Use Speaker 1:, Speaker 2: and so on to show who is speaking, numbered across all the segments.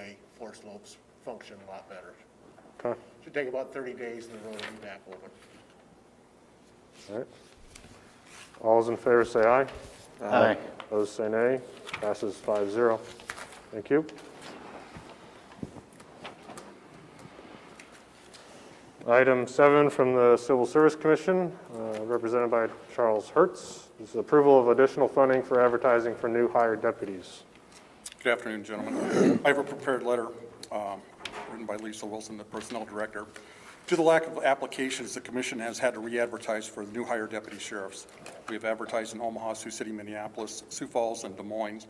Speaker 1: way four slopes function a lot better.
Speaker 2: Okay.
Speaker 1: Should take about 30 days and the road will be back open.
Speaker 2: All right. All those in favor say aye.
Speaker 3: Aye.
Speaker 2: Opposed say nay. Passes 5-0. Thank you. Item 7 from the Civil Service Commission, represented by Charles Hertz. This is approval of additional funding for advertising for new hired deputies.
Speaker 4: Good afternoon, gentlemen. I have a prepared letter written by Lisa Wilson, the Personnel Director. Due to the lack of applications, the Commission has had to re-advertise for the new hire deputy sheriffs. We have advertised in Omaha, Sioux City, Minneapolis, Sioux Falls, and Des Moines.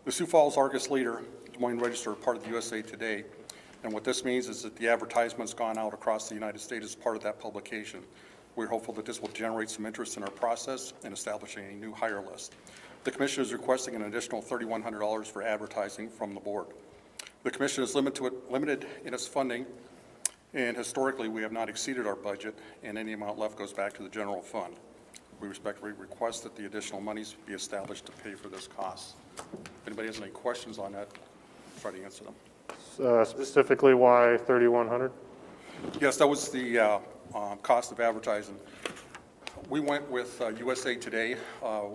Speaker 4: The Sioux Falls Argus Leader, Des Moines Register are part of the USA Today. And what this means is that the advertisement's gone out across the United States as part of that publication. We're hopeful that this will generate some interest in our process in establishing a new hire list. The Commission is requesting an additional $3,100 for advertising from the board. The Commission is limited in its funding, and historically we have not exceeded our budget, and any amount left goes back to the general fund. We respectfully request that the additional monies be established to pay for this cost. If anybody has any questions on that, I'll try to answer them.
Speaker 2: Specifically, why 3,100?
Speaker 4: Yes, that was the cost of advertising. We went with USA Today.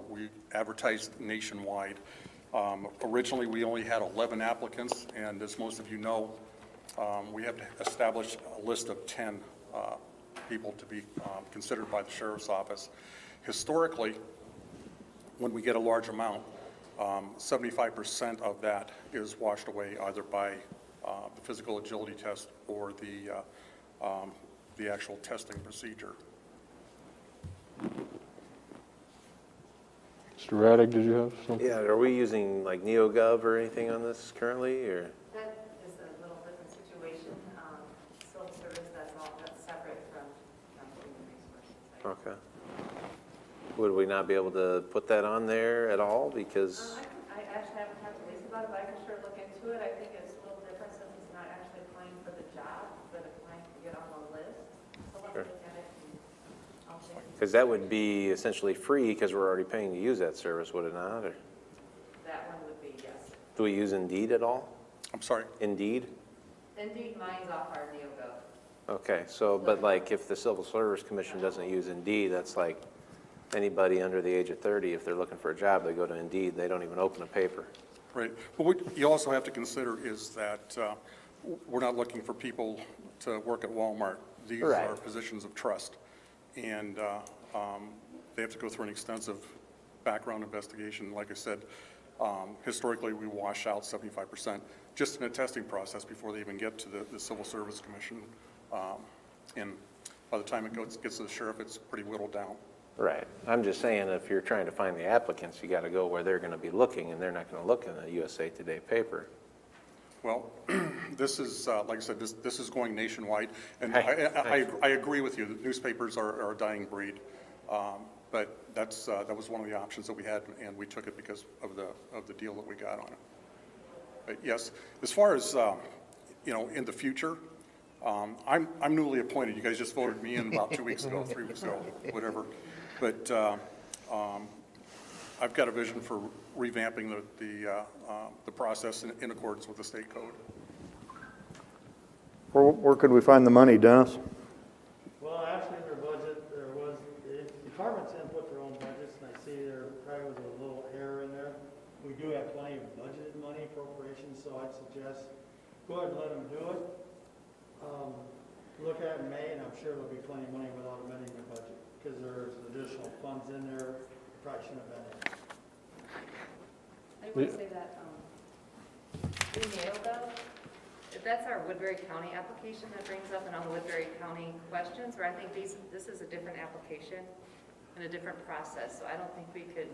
Speaker 4: We advertised nationwide. Originally, we only had 11 applicants, and as most of you know, we have to establish a list of 10 people to be considered by the Sheriff's Office. Historically, when we get a large amount, 75% of that is washed away either by the physical agility test or the actual testing procedure.
Speaker 2: Mr. Raddick, did you have something?
Speaker 3: Yeah, are we using like NeoGov or anything on this currently, or?
Speaker 5: That is a little different situation. Civil service, that's separate from human resources.
Speaker 3: Okay. Would we not be able to put that on there at all because?
Speaker 5: I actually haven't talked to Lisa about it, but I can sure look into it. I think it's a little different since it's not actually applying for the job, but applying to get on the list. So let me look at it and I'll check.
Speaker 3: Because that would be essentially free because we're already paying to use that service, would it not? Or
Speaker 5: That one would be yes.
Speaker 3: do we use Indeed at all?
Speaker 4: I'm sorry?
Speaker 3: Indeed?
Speaker 5: Indeed, mine's off our NeoGov.
Speaker 3: Okay, so, but like if the Civil Service Commission doesn't use Indeed, that's like anybody under the age of 30, if they're looking for a job, they go to Indeed, they don't even open a paper.
Speaker 4: Right. But what you also have to consider is that we're not looking for people to work at Walmart. These
Speaker 3: Right.
Speaker 4: are positions of trust. And they have to go through an extensive background investigation. Like I said, historically, we wash out 75% just in a testing process before they even get to the Civil Service Commission. And by the time it gets to the sheriff, it's pretty whittled down.
Speaker 3: Right. I'm just saying if you're trying to find the applicants, you got to go where they're going to be looking, and they're not going to look in the USA Today paper.
Speaker 4: Well, this is, like I said, this is going nationwide, and
Speaker 3: Hey.
Speaker 4: I agree with you, that newspapers are a dying breed, but that was one of the options that we had, and we took it because of the deal that we got on it. But yes, as far as, in the future, I'm newly appointed. You guys just voted me in about 2 weeks ago, 3 weeks ago, whatever. But I've got a vision for revamping the process in accordance with the state code.
Speaker 6: Where could we find the money, Dennis?
Speaker 7: Well, actually, in their budget, there was, the departments input their own budgets, and I see there probably was a little error in there. We do have plenty of budgeted money appropriations, so I'd suggest go ahead and let them do it. Look at it in May, and I'm sure there'll be plenty of money without amending the budget, because there's additional funds in there, probably shouldn't have been in.
Speaker 5: I want to say that through NeoGov, that's our Woodbury County application that brings up in all the Woodbury County questions, where I think this is a different application and a different process, so I don't think we could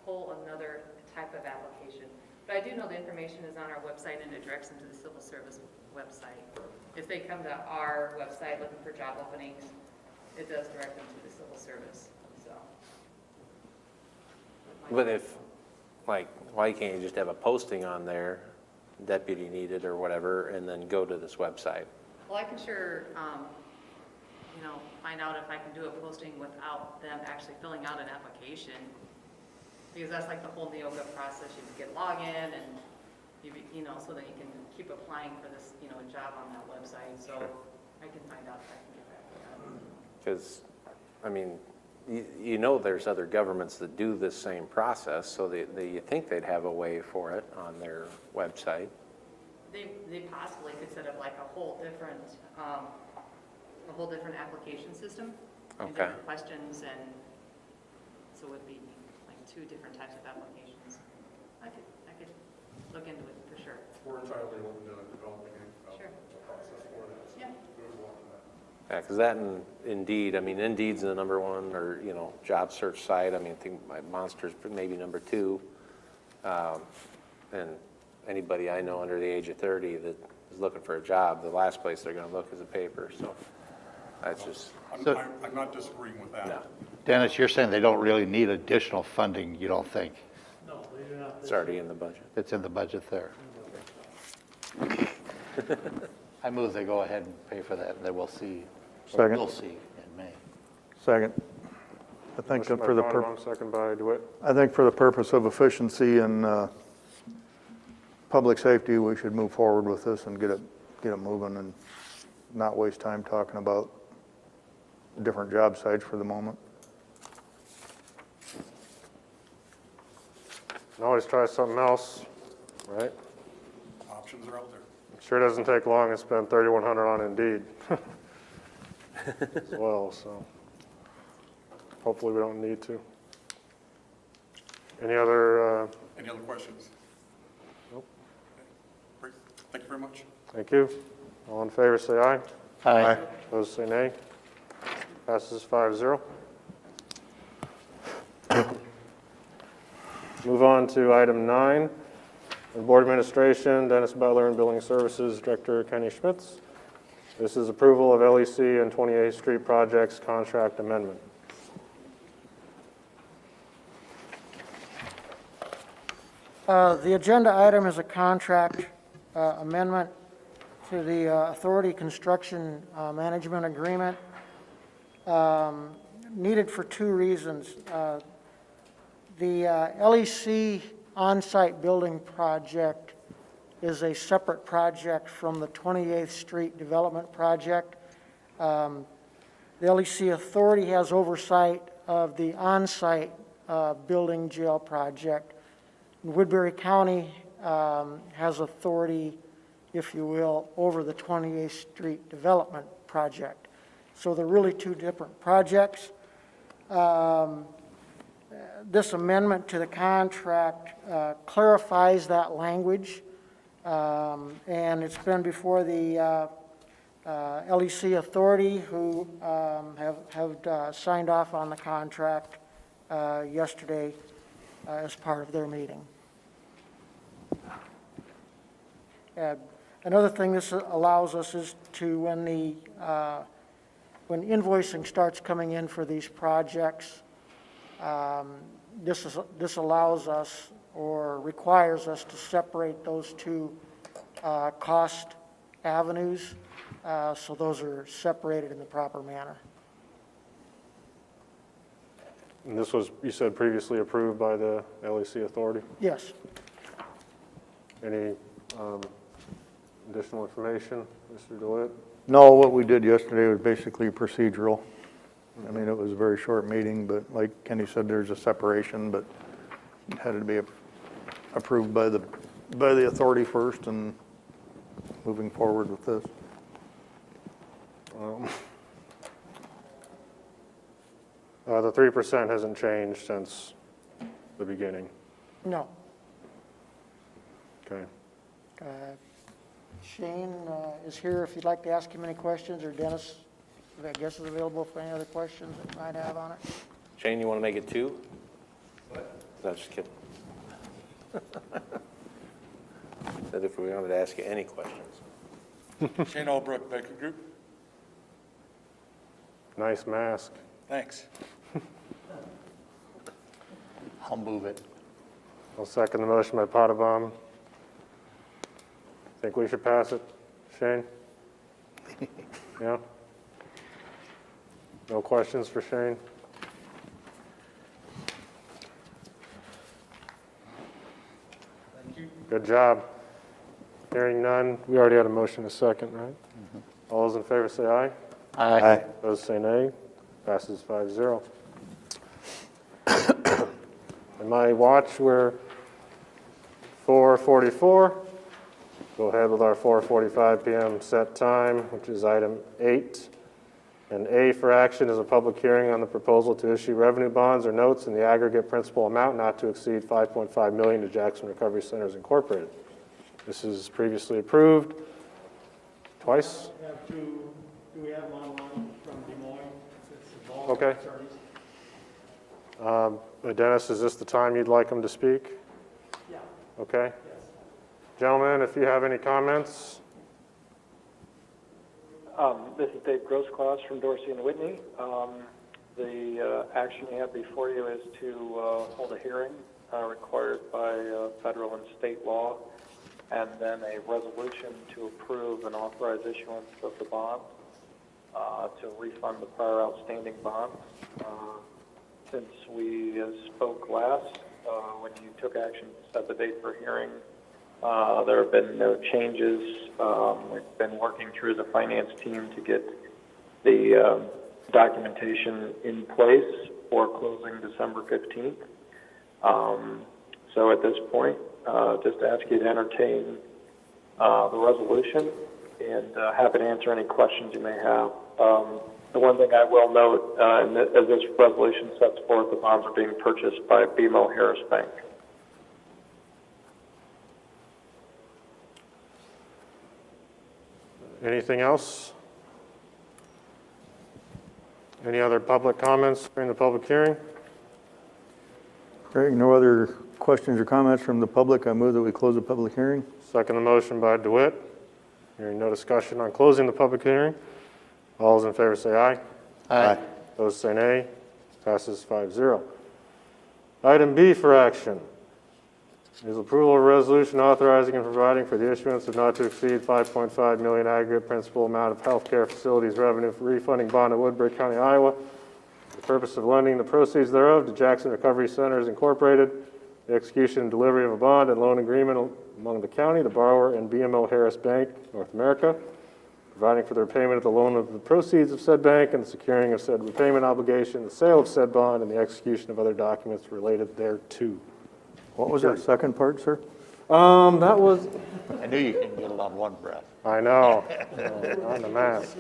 Speaker 5: pull another type of application. But I do know the information is on our website and it directs them to the Civil Service website. If they come to our website looking for job openings, it does direct them to the Civil Service, so.
Speaker 3: But if, like, why can't you just have a posting on there, deputy needed or whatever, and then go to this website?
Speaker 5: Well, I can sure, find out if I can do a posting without them actually filling out an application. Because that's like the whole NeoGov process. You get login and you know, so that you can keep applying for this, you know, job on that website. So I can find out if I can get back to that.
Speaker 3: Because, I mean, you know there's other governments that do this same process, so you think they'd have a way for it on their website.
Speaker 5: They possibly could set up like a whole different application system. And
Speaker 3: Okay.
Speaker 5: different questions, and so it would be like 2 different types of applications. I could look into it for sure.
Speaker 4: We're entirely open to developing
Speaker 5: Sure.
Speaker 4: a process for that.
Speaker 5: Yeah.
Speaker 3: Yeah, because that and Indeed, I mean, Indeed's the number 1, or, you know, job search site. I mean, I think my Monster's maybe number 2. And anybody I know under the age of 30 that is looking for a job, the last place they're going to look is a paper, so that's just,
Speaker 4: I'm not disagreeing with that.
Speaker 3: no,
Speaker 8: Dennis, you're saying they don't really need additional funding, you don't think?
Speaker 7: No, they do not.
Speaker 3: it's already in the budget.
Speaker 8: It's in the budget there. I move they go ahead and pay for that, and then we'll see.
Speaker 6: Second.
Speaker 8: We'll see in May.
Speaker 6: Second. I think
Speaker 2: Motion
Speaker 6: that
Speaker 2: by
Speaker 6: for the,
Speaker 2: Potabom, second by DeWitt.
Speaker 6: I think for the purpose of efficiency and public safety, we should move forward with this and get it moving and not waste time talking about different job sites for the moment.
Speaker 2: Can always try something else, right?
Speaker 4: Options are out there.
Speaker 2: Sure doesn't take long to spend $3,100 on Indeed as well, so hopefully we don't need to. Any other,
Speaker 4: Any other questions?
Speaker 2: Nope.
Speaker 4: Great, thank you very much.
Speaker 2: thank you. All in favor, say aye.
Speaker 8: Aye.
Speaker 2: Opposed, say nay. Passes 5-0. Move on to item 9. The Board Administration, Dennis Butler, and Building Services Director Kenny Schmitz. This is approval of LEC and 28th Street projects contract amendment.
Speaker 9: The agenda item is a contract amendment to the Authority Construction Management Agreement, needed for 2 reasons. The LEC on-site building project is a separate project from the 28th Street Development Project. The LEC Authority has oversight of the on-site building jail project. Woodbury County has authority, if you will, over the 28th Street Development Project. So they're really 2 different projects. This amendment to the contract clarifies that language, and it's been before the LEC Authority, who have signed off on the contract yesterday as part of their meeting. Another thing this allows us is to, when invoicing starts coming in for these projects, this allows us or requires us to separate those 2 cost avenues, so those are separated in the proper manner.
Speaker 2: And this was, you said, previously approved by the LEC Authority?
Speaker 9: Yes.
Speaker 2: Any additional information, Mr. DeWitt?
Speaker 6: No, what we did yesterday was basically procedural. I mean, it was a very short meeting, but like Kenny said, there's a separation, but it had to be approved by the authority first and moving forward with this.
Speaker 2: The 3% hasn't changed since the beginning.
Speaker 9: No.
Speaker 2: Okay.
Speaker 9: Shane is here if you'd like to ask him any questions, or Dennis, I guess, is available for any other questions that you might have on it.
Speaker 3: Shane, you want to make it 2? What? No, just kidding. Said if we wanted to ask you any questions.
Speaker 4: Shane Albrook, Baker Group.
Speaker 2: Nice mask.
Speaker 4: Thanks.
Speaker 8: I'll move it.
Speaker 2: I'll second the motion by Potabom. Think we should pass it, Shane? Yeah? No questions for Shane? Thank you. Good job. Hearing none, we already had a motion, a second, right? All those in favor say aye.
Speaker 8: Aye.
Speaker 2: Those say nay. Passes 5-0. In my watch, we're 4:44. Go ahead with our 4:45 PM set time, which is item 8. And A for action is a public hearing on the proposal to issue revenue bonds or notes in the aggregate principal amount not to exceed $5.5 million to Jackson Recovery Centers Incorporated. This is previously approved twice.
Speaker 7: We have two, do we have them online from Des Moines? It's the Ball
Speaker 2: Okay.
Speaker 7: attorneys.
Speaker 2: Dennis, is this the time you'd like him to speak?
Speaker 7: Yeah,
Speaker 2: Okay.
Speaker 7: yes.
Speaker 2: Gentlemen, if you have any comments,
Speaker 10: This is Dave Grosskloss from Dorsey and Whitney. The action you have before you is to hold a hearing required by federal and state law, and then a resolution to approve and authorize issuance of the bond to refund the prior outstanding bonds. Since we spoke last, when you took action to set the date for hearing, there have been no changes. We've been working through the finance team to get the documentation in place for closing December 15th. So at this point, just ask you to entertain the resolution, and happy to answer any questions you may have. The one thing I will note, as this resolution sets forth, the bonds are being purchased by BMO Harris Bank.
Speaker 2: anything else? Any other public comments during the public hearing?
Speaker 6: Greg, no other questions or comments from the public? I move that we close the public hearing.
Speaker 2: Second the motion by DeWitt. Hearing no discussion on closing the public hearing. All those in favor say aye.
Speaker 8: Aye.
Speaker 2: Those say nay. Passes 5-0. Item B for action is approval of a resolution authorizing and providing for the issuance of not to exceed $5.5 million aggregate principal amount of healthcare facilities revenue for refunding bond of Woodbury County, Iowa, for the purpose of lending the proceeds thereof to Jackson Recovery Centers Incorporated, the execution and delivery of a bond and loan agreement among the county, the borrower, and BMO Harris Bank, North America, providing for the repayment of the loan of the proceeds of said bank and the securing of said repayment obligation, the sale of said bond, and the execution of other documents related thereto.
Speaker 6: What was that second part, sir?
Speaker 2: That was,
Speaker 8: I knew you couldn't get it on one breath.
Speaker 2: I know, on the math.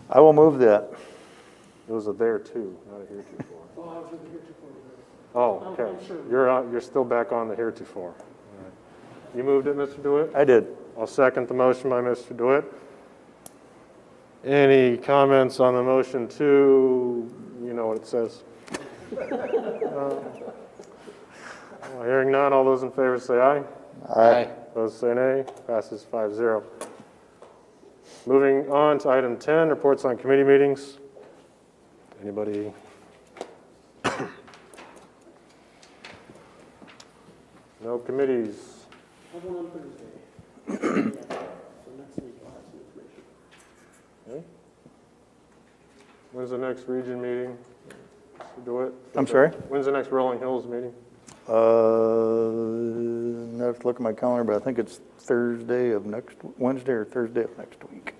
Speaker 6: I will move that.
Speaker 2: It was a there too, not a heretofore. Oh, okay. You're still back on the heretofore. All right. You moved it, Mr. DeWitt?
Speaker 6: I did.
Speaker 2: I'll second the motion by Mr. DeWitt. Any comments on the motion to, you know what it says? Hearing none, all those in favor say aye.
Speaker 8: Aye.
Speaker 2: Those say nay. Passes 5-0. Moving on to item 10, reports on committee meetings. Anybody? No committees. Okay. When's the next region meeting? Mr. DeWitt?
Speaker 6: I'm sorry?
Speaker 2: When's the next Rolling Hills meeting?
Speaker 6: I have to look at my calendar, but I think it's Wednesday or Thursday of next week.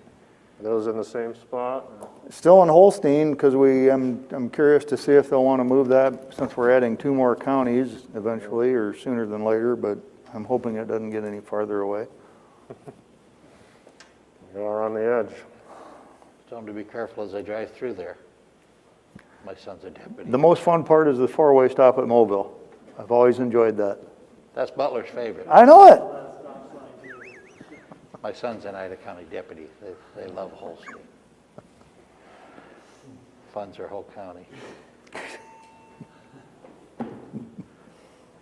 Speaker 2: Are those in the same spot?
Speaker 6: Still in Holstein, because I'm curious to see if they'll want to move that, since we're adding 2 more counties eventually, or sooner than later, but I'm hoping it doesn't get any farther away.
Speaker 2: You are on the edge.
Speaker 8: Tell them to be careful as they drive through there. My son's a deputy.
Speaker 6: The most fun part is the 4-way stop at Mobile. I've always enjoyed that.
Speaker 8: That's Butler's favorite.
Speaker 6: I know it.
Speaker 8: My son's an Ida County deputy. They love Holstein. Funds our whole county.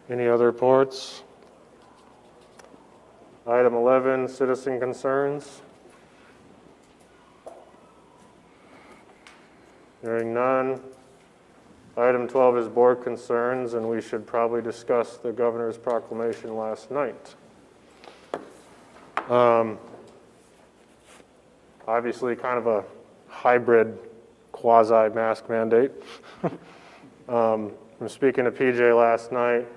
Speaker 2: Any other reports? Item 11, citizen concerns. Hearing none. Item 12 is board concerns, and we should probably discuss the governor's proclamation last night. Obviously, kind of a hybrid quasi-mask mandate. From speaking to PJ last night,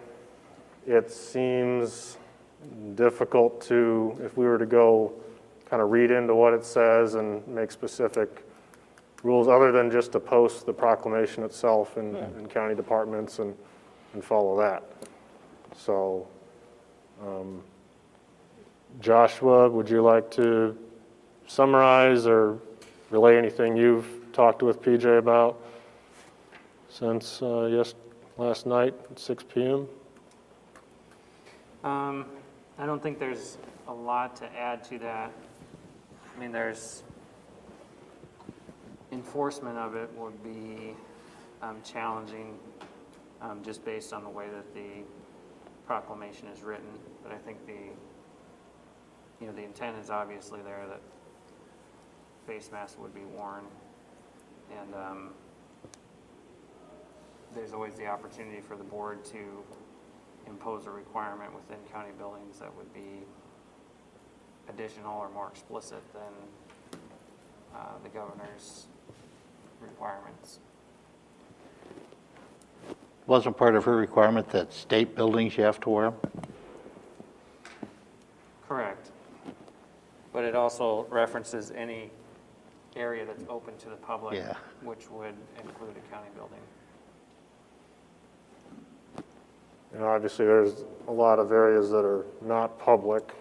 Speaker 2: it seems, difficult to, if we were to go kind of read into what it says and make specific rules other than just to post the proclamation itself in county departments and follow that. So, Joshua, would you like to summarize or relay anything you've talked with PJ about since last night at 6 p.m.?
Speaker 11: I don't think there's a lot to add to that. I mean, there's enforcement of it would be challenging just based on the way that the proclamation is written. But I think the intent is obviously there that face masks would be worn, and there's always the opportunity for the board to impose a requirement within county buildings that would be additional or more explicit than the governor's requirements.
Speaker 8: Wasn't part of her requirement that state buildings you have to wear them?
Speaker 11: Correct. But it also references any area that's open to the public,
Speaker 8: Yeah.
Speaker 11: which would include a county building.
Speaker 2: And obviously, there's a lot of areas that are not public.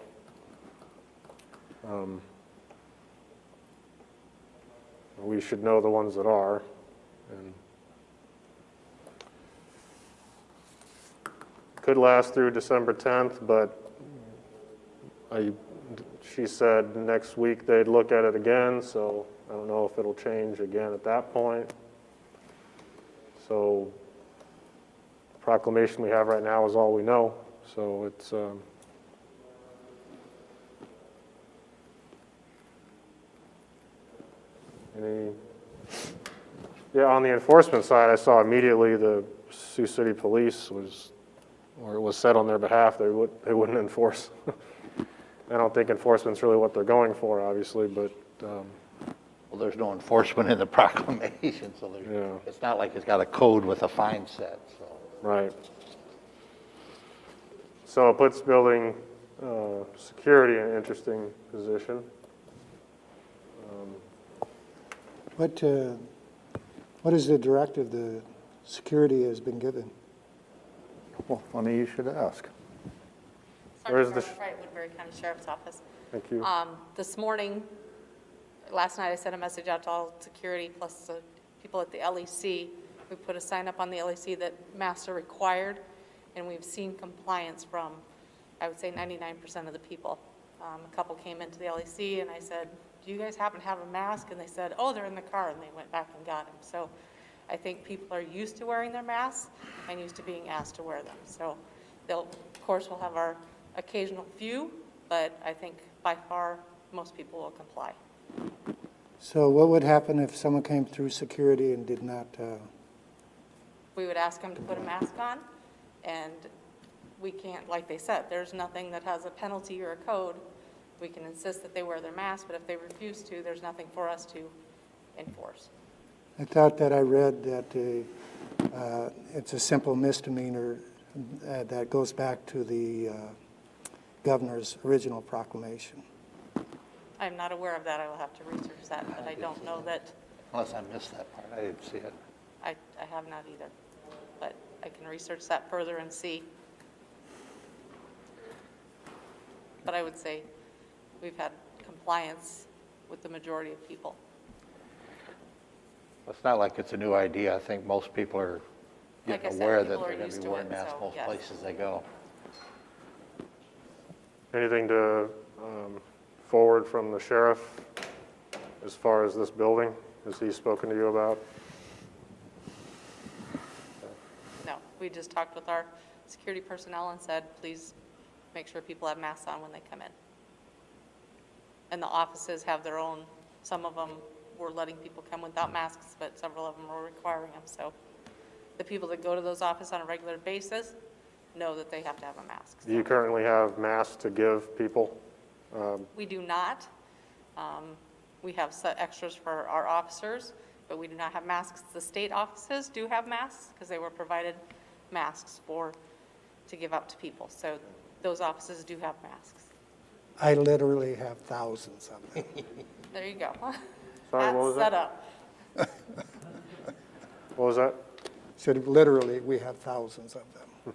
Speaker 2: We should know the ones that are. And could last through December 10th, but she said next week they'd look at it again, so I don't know if it'll change again at that point. So proclamation we have right now is all we know, so it's on the enforcement side, I saw immediately the Sioux City Police or it was said on their behalf they wouldn't enforce. I don't think enforcement's really what they're going for, obviously, but
Speaker 8: Well, there's no enforcement in the proclamation, so it's not like it's got a code with a fine set, so.
Speaker 2: right. So it puts building security in an interesting position.
Speaker 12: What is the directive the security has been given?
Speaker 6: Well, funny you should ask.
Speaker 2: Where's the
Speaker 13: Sergeant Wright, Woodbury County Sheriff's Office.
Speaker 2: Thank you.
Speaker 13: This morning, last night, I sent a message out to all security plus the people at the LEC. We put a sign up on the LEC that masks are required, and we've seen compliance from, I would say, 99% of the people. A couple came into the LEC, and I said, do you guys happen to have a mask? And they said, oh, they're in the car, and they went back and got them. So I think people are used to wearing their masks and used to being asked to wear them. So they'll, of course, we'll have our occasional few, but I think by far most people will comply.
Speaker 12: So what would happen if someone came through security and did not?
Speaker 13: We would ask them to put a mask on, and we can't, like they said, there's nothing that has a penalty or a code. We can insist that they wear their mask, but if they refuse to, there's nothing for us to enforce.
Speaker 12: I thought that I read that it's a simple misdemeanor that goes back to the governor's original proclamation.
Speaker 13: I'm not aware of that. I will have to research that, but I don't know that.
Speaker 8: Unless I missed that part, I didn't see it.
Speaker 13: I have not either, but I can research that further and see. But I would say we've had compliance with the majority of people.
Speaker 8: It's not like it's a new idea. I think most people are
Speaker 13: Like I
Speaker 8: getting
Speaker 13: said,
Speaker 8: aware that
Speaker 13: people are
Speaker 8: they're going
Speaker 13: used
Speaker 8: to be
Speaker 13: to
Speaker 8: wearing
Speaker 13: it,
Speaker 8: masks
Speaker 13: so,
Speaker 8: most
Speaker 13: yes.
Speaker 8: places they go.
Speaker 2: Anything to forward from the sheriff as far as this building? Has he spoken to you about?
Speaker 13: No, we just talked with our security personnel and said, please make sure people have masks on when they come in. And the offices have their own, some of them were letting people come without masks, but several of them were requiring them. So the people that go to those offices on a regular basis know that they have to have a mask.
Speaker 2: Do you currently have masks to give people?
Speaker 13: We do not. We have set extras for our officers, but we do not have masks. The state offices do have masks because they were provided masks to give out to people. So those offices do have masks.
Speaker 12: I literally have thousands of them.
Speaker 13: There you go.
Speaker 2: Sorry, what was
Speaker 13: That's set
Speaker 2: that?
Speaker 13: up.
Speaker 2: What was that?
Speaker 12: Said literally, we have thousands of them.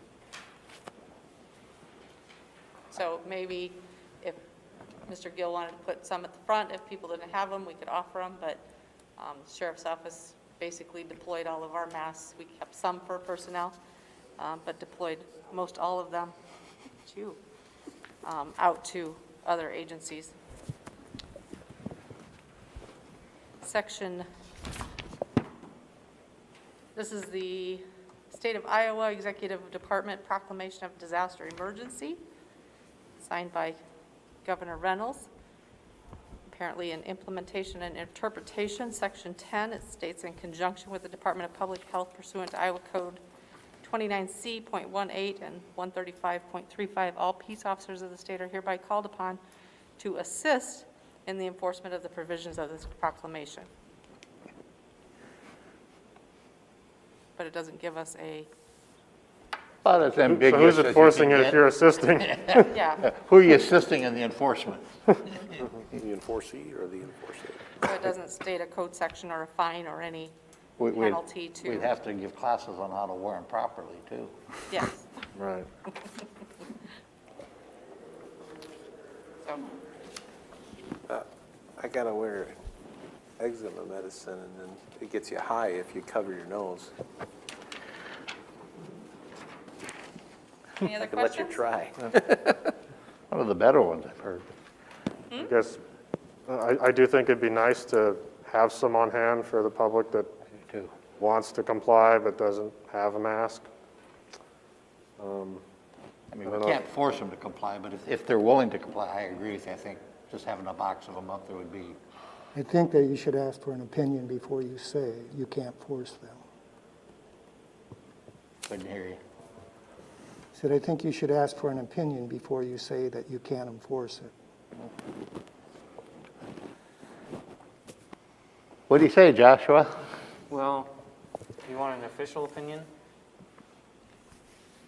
Speaker 13: So maybe if Mr. Gill wanted to put some at the front, if people didn't have them, we could offer them, but the sheriff's office basically deployed all of our masks. We kept some for personnel, but deployed most all of them out to other agencies. This is the State of Iowa Executive Department Proclamation of Disaster Emergency, signed by Governor Reynolds. Apparently in implementation and interpretation, Section 10, it states in conjunction with the Department of Public Health pursuant to Iowa Code 29C.18 and 135.35, all peace officers of the state are hereby called upon to assist in the enforcement of the provisions of this proclamation. But it doesn't give us a,
Speaker 8: But it's
Speaker 2: So
Speaker 8: ambiguous.
Speaker 2: who's
Speaker 8: as you
Speaker 2: enforcing
Speaker 8: can
Speaker 2: it if
Speaker 8: get.
Speaker 2: you're assisting?
Speaker 13: yeah,
Speaker 8: Who are you assisting in the enforcement?
Speaker 3: The enforcee or the enforcer?
Speaker 13: so it doesn't state a code section or a fine or any
Speaker 8: We'd
Speaker 13: penalty to,
Speaker 8: we'd have to give classes on how to wear them properly, too.
Speaker 13: yes.
Speaker 2: Right.
Speaker 13: So,
Speaker 3: I gotta wear eczema medicine, and then it gets you high if you cover your nose.
Speaker 13: any other
Speaker 3: I can let you
Speaker 13: questions?
Speaker 3: try.
Speaker 8: One of the better ones I've heard.
Speaker 2: I guess, I do think it'd be nice to have some on hand for the public that
Speaker 8: Too.
Speaker 2: wants to comply but doesn't have a mask.
Speaker 8: I mean,
Speaker 2: I
Speaker 8: we
Speaker 2: don't know.
Speaker 8: can't force them to comply, but if they're willing to comply, I agree with you. I think just having a box of them up there would be,
Speaker 12: I think that you should ask for an opinion before you say you can't force them.
Speaker 8: couldn't hear you.
Speaker 12: Said, I think you should ask for an opinion before you say that you can't enforce it.
Speaker 8: What do you say, Joshua?
Speaker 11: Well, you want an official opinion?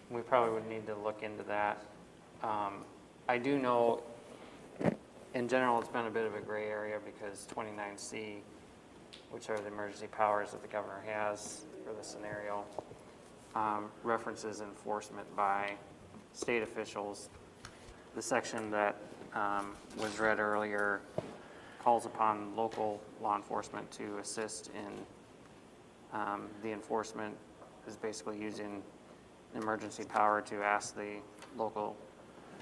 Speaker 11: We probably would need to look into that. I do know, in general, it's been a bit of a gray area because 29C, which are the emergency powers that the governor has for the scenario, references enforcement by state officials. The section that was read earlier calls upon local law enforcement to assist in the enforcement, is basically using emergency power to ask the local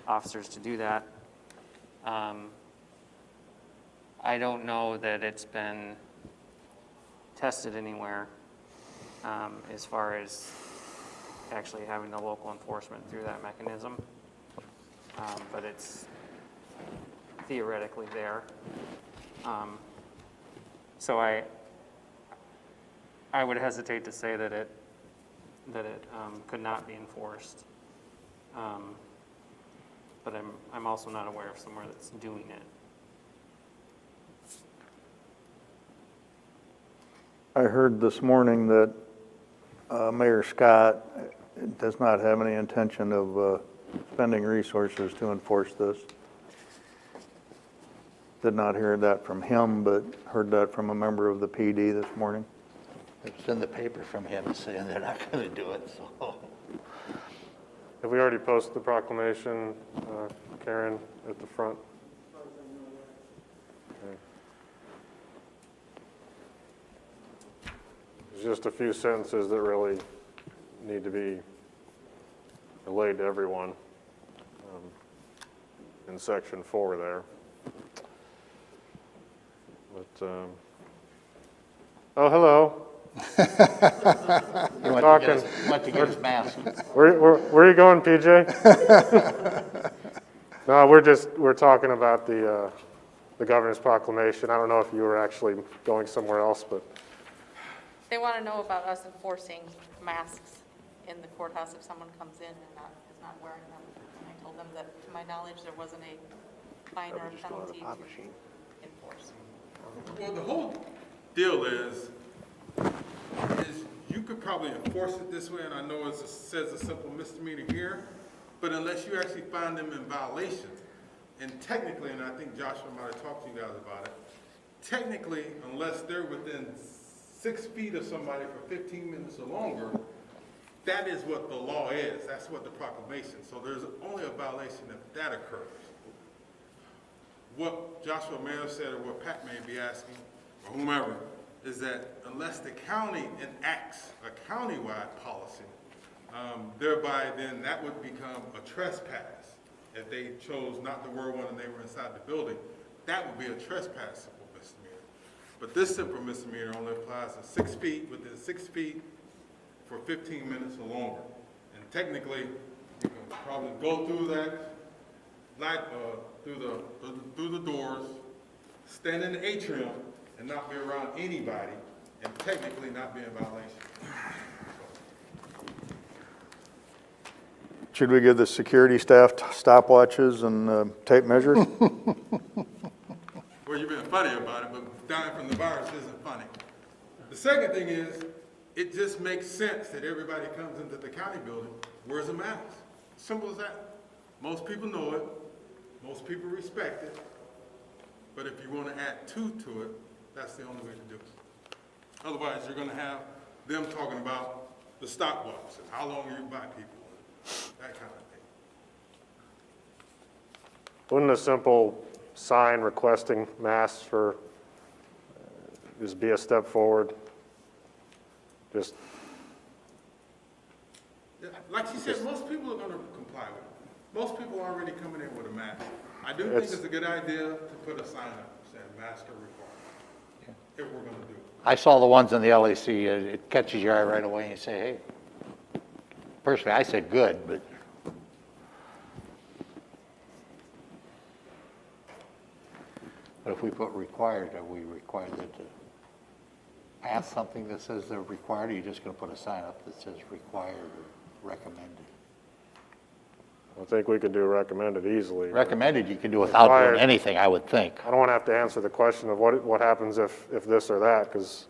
Speaker 11: officers to do that. I don't know that it's been tested anywhere as far as actually having the local enforcement through that mechanism, but it's theoretically there. So I would hesitate to say that it could not be enforced. But I'm also not aware of somewhere that's doing it.
Speaker 6: I heard this morning that Mayor Scott does not have any intention of spending resources to enforce this. Did not hear that from him, but heard that from a member of the PD this morning.
Speaker 8: It's in the paper from him saying they're not going to do it, so.
Speaker 2: Have we already posted the proclamation, Karen, at the front? Okay. There's just a few sentences that really need to be relayed to everyone in section 4 there. But, oh, hello.
Speaker 8: He went to get his mask.
Speaker 2: Where are you going, PJ? No, we're talking about the governor's proclamation. I don't know if you were actually going somewhere else, but
Speaker 13: They want to know about us enforcing masks in the courthouse if someone comes in and is not wearing them. And I told them that, to my knowledge, there wasn't a fine or a penalty to enforce.
Speaker 14: Well, the whole deal is you could probably enforce it this way, and I know it says a simple misdemeanor here, but unless you actually find them in violation, and technically, and I think Joshua might have talked to you guys about it, technically, unless they're within 6 feet of somebody for 15 minutes or longer, that is what the law is. That's what the proclamation. So there's only a violation if that occurs. What Joshua may have said, or what Pat may be asking, or whomever, is that unless the county enacts a countywide policy, thereby then that would become a trespass. If they chose not to wear one and they were inside the building, that would be a trespass simple misdemeanor. But this simple misdemeanor only applies to 6 feet, within 6 feet for 15 minutes or longer. And technically, you can probably go through that, through the doors, stand in the atrium, and not be around anybody, and technically not be in violation.
Speaker 6: Should we give the security staff stopwatches and tape measures?
Speaker 14: Well, you've been funny about it, but dying from the virus isn't funny. The second thing is, it just makes sense that everybody comes into the county building, wears a mask. Simple as that. Most people know it. Most people respect it. But if you want to add two to it, that's the only way to do it. Otherwise, you're going to have them talking about the stopwatch and how long you buy people, that kind of thing.
Speaker 2: Wouldn't a simple sign requesting masks for, just be a step forward? Just.
Speaker 14: Yeah, like she said, most people are going to comply with it. Most people are already coming in with a mask. I do think it's a good idea to put a sign up saying mask are required, if we're going to do it.
Speaker 8: I saw the ones in the LEC, it catches your eye right away, and you say, hey. Personally, I said good, but. But if we put required, are we required to ask something that says they're required, or are you just going to put a sign up that says required or recommended?
Speaker 2: I think we could do recommended easily.
Speaker 8: Recommended, you can do without doing anything, I would think.
Speaker 2: I don't want to have to answer the question of what happens if this or that, because.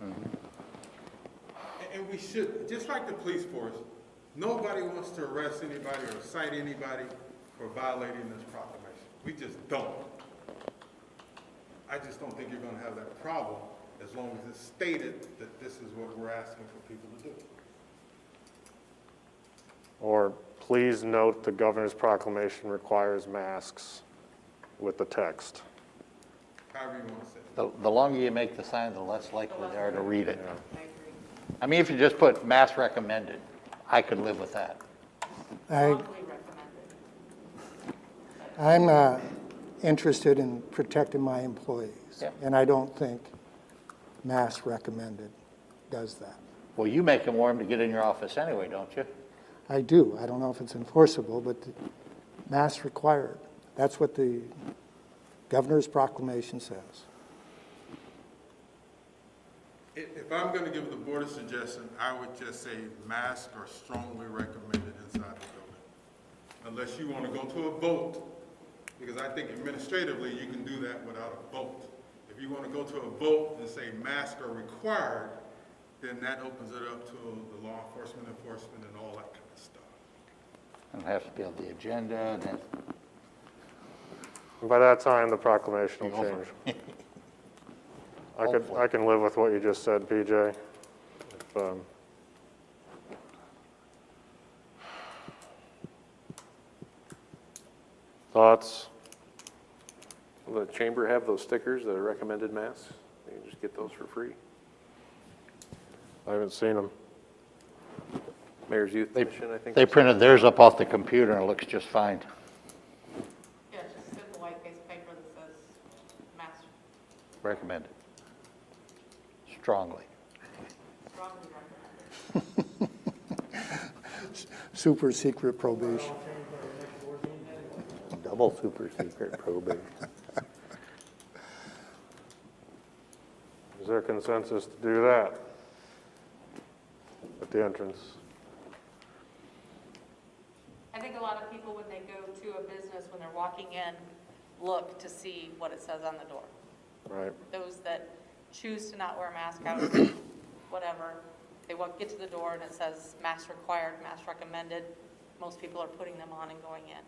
Speaker 14: And we should, just like the police force, nobody wants to arrest anybody or cite anybody for violating this proclamation. We just don't. I just don't think you're going to have that problem as long as it's stated that this is what we're asking for people to do.
Speaker 2: Or please note the governor's proclamation requires masks with the text.
Speaker 14: However you want to say it.
Speaker 8: The longer you make the sign, the less likely they are to read it. I mean, if you just put mass recommended, I could live with that.
Speaker 12: I'm interested in protecting my employees,
Speaker 8: Yeah.
Speaker 12: and I don't think mass recommended does that.
Speaker 8: Well, you make them wear them to get in your office anyway, don't you?
Speaker 12: I do. I don't know if it's enforceable, but mass required. That's what the governor's proclamation says.
Speaker 14: If I'm going to give the board a suggestion, I would just say masks are strongly recommended inside the building. Unless you want to go to a vote, because I think administratively you can do that without a vote. If you want to go to a vote and say masks are required, then that opens it up to the law enforcement, and all that kind of stuff.
Speaker 8: It'll have to be on the agenda, and then
Speaker 2: By that time, the proclamation will change. I can live with what you just said, PJ. Thoughts?
Speaker 3: Will the chamber have those stickers, the recommended masks? You can just get those for free.
Speaker 2: I haven't seen them.
Speaker 3: Mayor's Youth Commission, I think.
Speaker 8: they printed theirs up off the computer and it looks just fine.
Speaker 13: Yeah, it's just a simple white piece of paper that says master.
Speaker 8: Recommended. Strongly.
Speaker 13: Strongly recommended.
Speaker 12: Super secret probation.
Speaker 8: Double super secret probation.
Speaker 2: Is there consensus to do that at the entrance?
Speaker 13: I think a lot of people, when they go to a business, when they're walking in, look to see what it says on the door.
Speaker 2: Right.
Speaker 13: Those that choose to not wear a mask out, whatever, they get to the door and it says mask required, mask recommended, most people are putting them on and going in.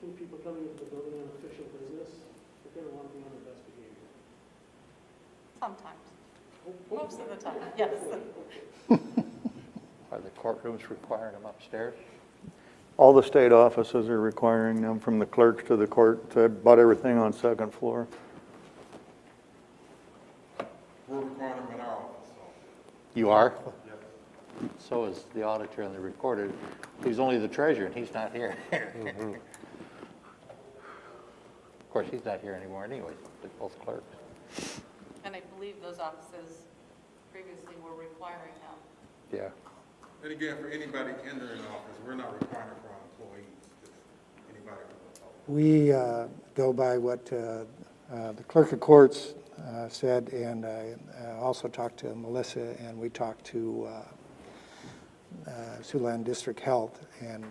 Speaker 7: When people coming into the building on official business, they're gonna want to be on their best behavior.
Speaker 13: Sometimes, most of the time, yes.
Speaker 8: Are the courtrooms requiring them upstairs?
Speaker 6: All the state offices are requiring them, from the clerks to the court, to about everything on second floor.
Speaker 14: We're requiring them in our office, so.
Speaker 8: You are?
Speaker 14: Yes.
Speaker 8: So is the auditor and the recorder. He's only the treasurer, and he's not here. Of course, he's not here anymore anyway, they're both clerks.
Speaker 13: And I believe those offices previously were requiring them.
Speaker 8: Yeah.
Speaker 14: And again, for anybody entering the office, we're not requiring it for our employees, just anybody from the public.
Speaker 12: We go by what the clerk of courts said, and I also talked to Melissa, and we talked to Siouxland District Health, and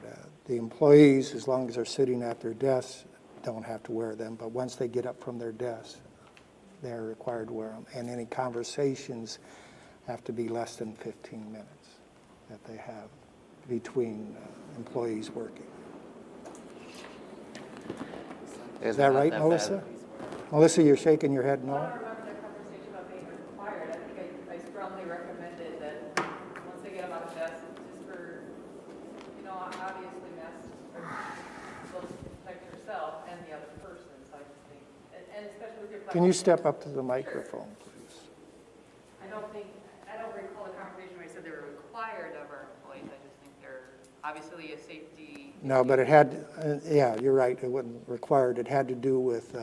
Speaker 12: the employees, as long as they're sitting at their desks, don't have to wear them, but once they get up from their desks, they're required to wear them, and any conversations have to be less than 15 minutes that they have between employees working. Is that right, Melissa? Melissa, you're shaking your head
Speaker 5: I
Speaker 12: no?
Speaker 5: don't remember that conversation about being required. I think I strongly recommended that once they get them out of desk, just for, you know, obviously masks are supposed to protect yourself and the other person, so I just think, and especially with your.
Speaker 12: Can you step up to the microphone, please?
Speaker 5: I don't recall the conversation where I said they were required of our employees. I just think they're obviously a safety.
Speaker 12: No, but it had, yeah, you're right, it wasn't required. It had to do with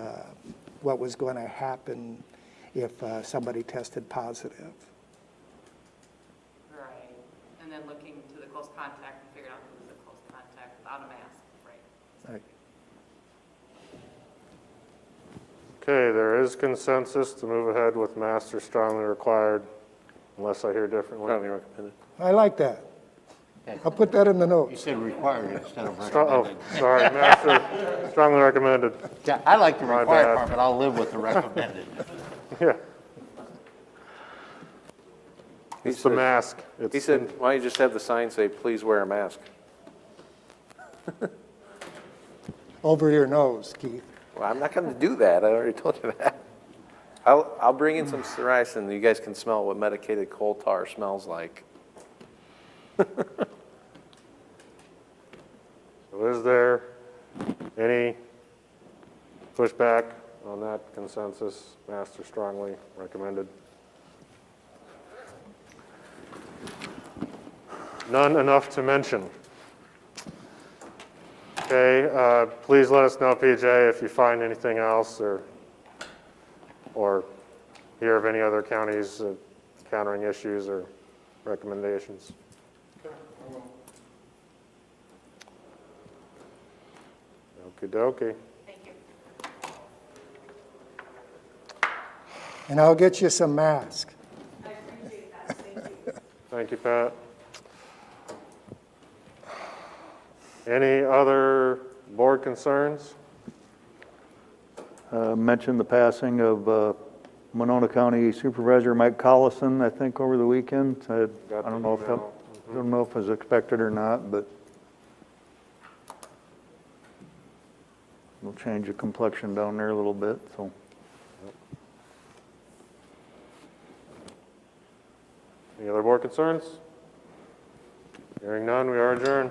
Speaker 12: what was going to happen if somebody tested positive.
Speaker 5: Right, and then looking to the close contact and figuring out who's a close contact without a mask, right?
Speaker 12: Right.
Speaker 2: Okay, there is consensus to move ahead with master strongly required, unless I hear differently.
Speaker 3: Strongly recommended.
Speaker 12: I like that. I'll put that in the
Speaker 8: You
Speaker 12: notes.
Speaker 8: said required instead of
Speaker 2: Oh,
Speaker 8: recommended.
Speaker 2: sorry, master strongly recommended.
Speaker 8: Yeah, I like the
Speaker 2: My
Speaker 8: required
Speaker 2: bad.
Speaker 8: part, but I'll live with the recommended.
Speaker 2: Yeah.
Speaker 3: He
Speaker 2: It's the
Speaker 3: said-
Speaker 2: mask.
Speaker 3: He
Speaker 2: It's
Speaker 3: said, why don't you just have the sign say, please wear a mask?
Speaker 12: Over your nose, Keith.
Speaker 3: Well, I'm not going to do that. I already told you that. I'll bring in some psoriasis, you guys can smell what medicated coal tar smells like.
Speaker 2: So is there any pushback on that consensus? Master strongly recommended. None enough to mention. Okay, please let us know, PJ, if you find anything else or hear of any other counties encountering issues or recommendations. Okie dokie.
Speaker 13: Thank you.
Speaker 12: And I'll get you some masks.
Speaker 5: I appreciate that, thank you.
Speaker 2: Thank you, Pat. Any other board concerns?
Speaker 6: Mentioned the passing of Monona County Supervisor Mike Collison, I think, over the weekend. I don't know if that, don't know if it was expected or not, but it'll change the complexion down there a little bit, so.
Speaker 2: Any other board concerns? Hearing none, we are adjourned.